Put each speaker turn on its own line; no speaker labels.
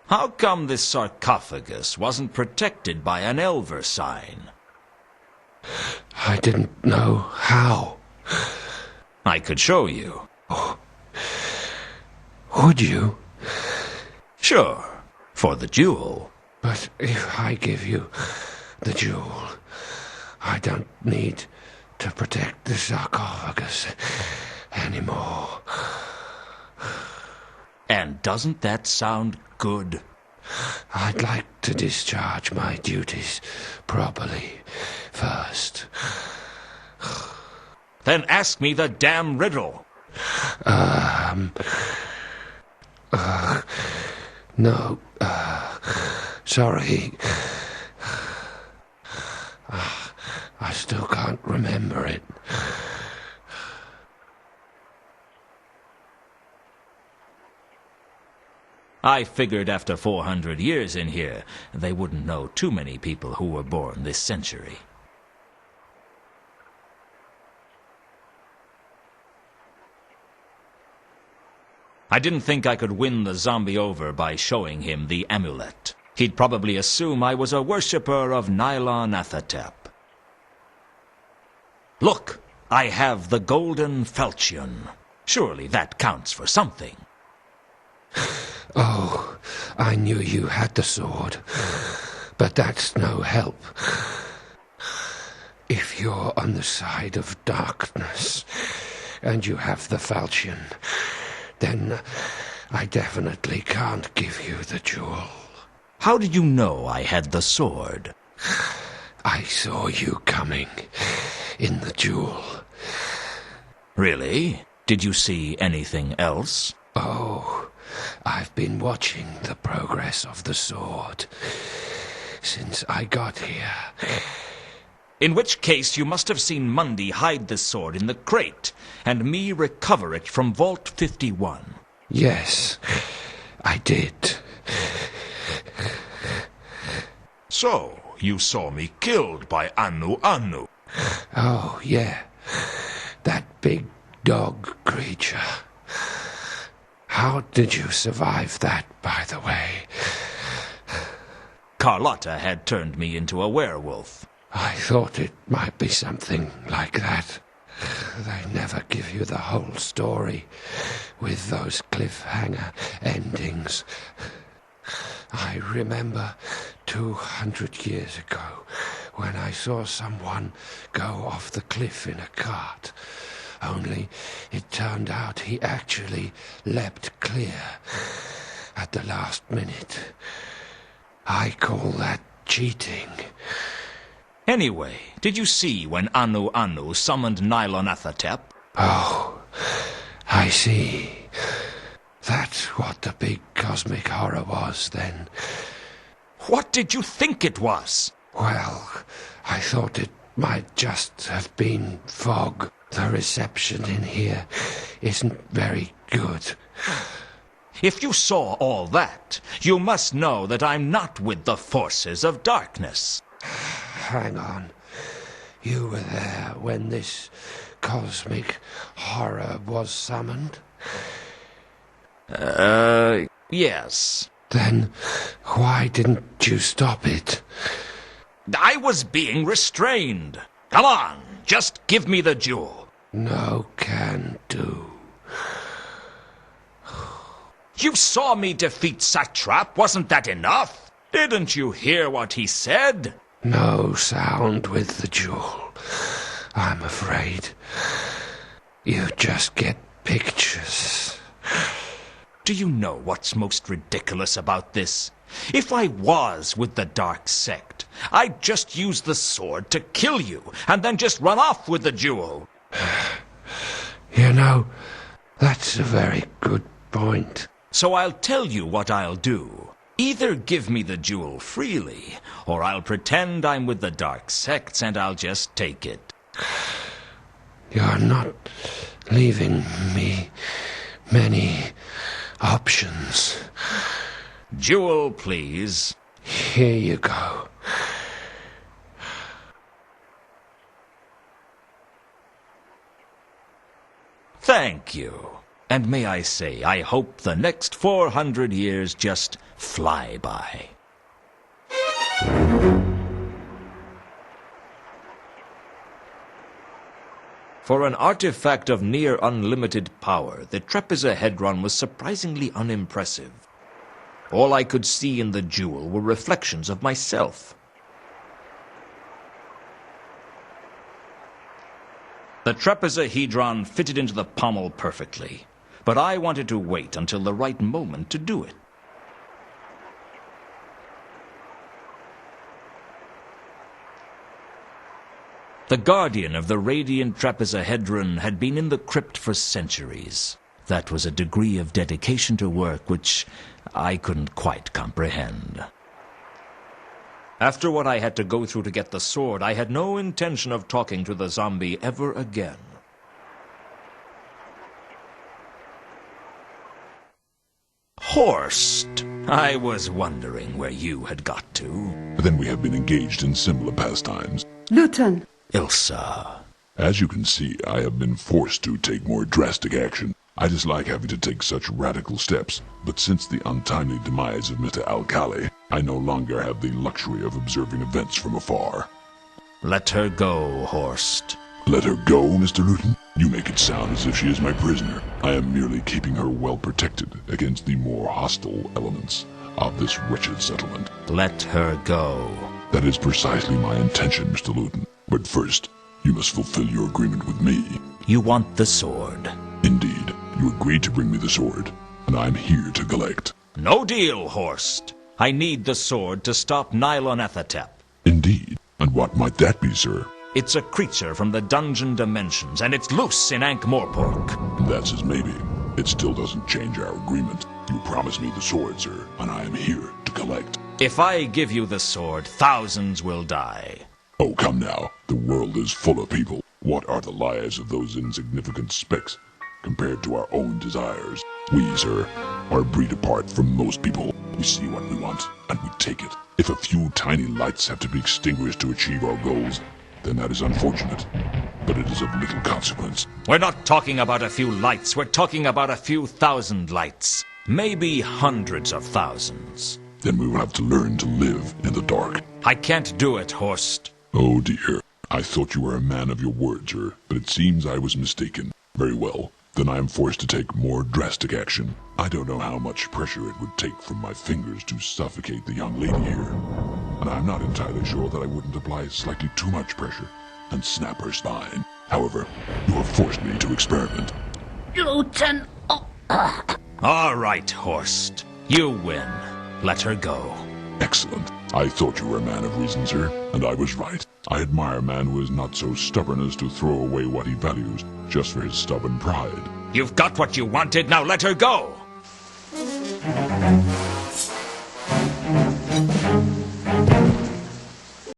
How come this sarcophagus wasn't protected by an Elver sign?
I didn't know how.
I could show you.
Oh. Would you?
Sure, for the jewel.
But if I give you the jewel, I don't need to protect the sarcophagus anymore.
And doesn't that sound good?
I'd like to discharge my duties properly first.
Then ask me the damn riddle.
No, sorry. I still can't remember it.
I figured after 400 years in here, they wouldn't know too many people who were born this century. I didn't think I could win the zombie over by showing him the amulet. He'd probably assume I was a worshipper of Nylonathatep. Look, I have the golden falchion. Surely that counts for something.
Oh, I knew you had the sword, but that's no help. If you're on the side of darkness and you have the falchion, then I definitely can't give you the jewel.
How did you know I had the sword?
I saw you coming in the jewel.
Really? Did you see anything else?
Oh, I've been watching the progress of the sword since I got here.
In which case you must have seen Mundy hide the sword in the crate, and me recover it from Vault 51.
Yes, I did.
So, you saw me killed by Anu Anu.
Oh, yeah. That big dog creature. How did you survive that, by the way?
Carlotta had turned me into a werewolf.
I thought it might be something like that. They never give you the whole story with those cliffhanger endings. I remember 200 years ago when I saw someone go off the cliff in a cart. Only it turned out he actually leapt clear at the last minute. I call that cheating.
Anyway, did you see when Anu Anu summoned Nylonathatep?
Oh, I see. That's what the big cosmic horror was then.
What did you think it was?
Well, I thought it might just have been fog. The reception in here isn't very good.
If you saw all that, you must know that I'm not with the forces of darkness.
Hang on. You were there when this cosmic horror was summoned?
Yes.
Then why didn't you stop it?
I was being restrained. Come on, just give me the jewel.
No can do.
You saw me defeat Satrap, wasn't that enough? Didn't you hear what he said?
No sound with the jewel, I'm afraid. You just get pictures.
Do you know what's most ridiculous about this? If I was with the dark sect, I'd just use the sword to kill you, and then just run off with the jewel.
You know, that's a very good point.
So I'll tell you what I'll do. Either give me the jewel freely, or I'll pretend I'm with the dark sects and I'll just take it.
You're not leaving me many options.
Jewel, please.
Here you go.
Thank you. And may I say, I hope the next 400 years just fly by. For an artifact of near unlimited power, the Trapezohedron was surprisingly unimpressive. All I could see in the jewel were reflections of myself. The Trapezohedron fitted into the pommel perfectly, but I wanted to wait until the right moment to do it. The guardian of the radiant Trapezohedron had been in the crypt for centuries. That was a degree of dedication to work which I couldn't quite comprehend. After what I had to go through to get the sword, I had no intention of talking to the zombie ever again. Horst, I was wondering where you had got to.
Then we have been engaged in similar pastimes.
Lewton.
Ilsa.
As you can see, I have been forced to take more drastic action. I dislike having to take such radical steps, but since the untimely demise of Mr. Alcali, I no longer have the luxury of observing events from afar.
Let her go, Horst.
Let her go, Mr. Lewton? You make it sound as if she is my prisoner. I am merely keeping her well protected against the more hostile elements of this wretched settlement.
Let her go.
That is precisely my intention, Mr. Lewton. But first, you must fulfill your agreement with me.
You want the sword?
Indeed. You agreed to bring me the sword, and I'm here to collect.
No deal, Horst. I need the sword to stop Nylonathatep.
Indeed. And what might that be, sir?
It's a creature from the dungeon dimensions, and it's loose in Ankh-Morpork.
That's as maybe. It still doesn't change our agreement. You promised me the sword, sir, and I am here to collect.
If I give you the sword, thousands will die.
Oh, come now. The world is full of people. What are the lives of those insignificant specks compared to our own desires? We, sir, are a breed apart from most people. We see what we want, and we take it. If a few tiny lights have to be extinguished to achieve our goals, then that is unfortunate. But it is of little consequence.
We're not talking about a few lights. We're talking about a few thousand lights. Maybe hundreds of thousands.
Then we will have to learn to live in the dark.
I can't do it, Horst.
Oh dear. I thought you were a man of your word, sir, but it seems I was mistaken. Very well. Then I am forced to take more drastic action. I don't know how much pressure it would take from my fingers to suffocate the young lady here. And I'm not entirely sure that I wouldn't apply slightly too much pressure and snap her spine. However, you have forced me to experiment.
Lewton.
All right, Horst. You win. Let her go.
Excellent. I thought you were a man of reason, sir, and I was right. I admire a man who is not so stubborn as to throw away what he values just for his stubborn pride.
You've got what you wanted, now let her go!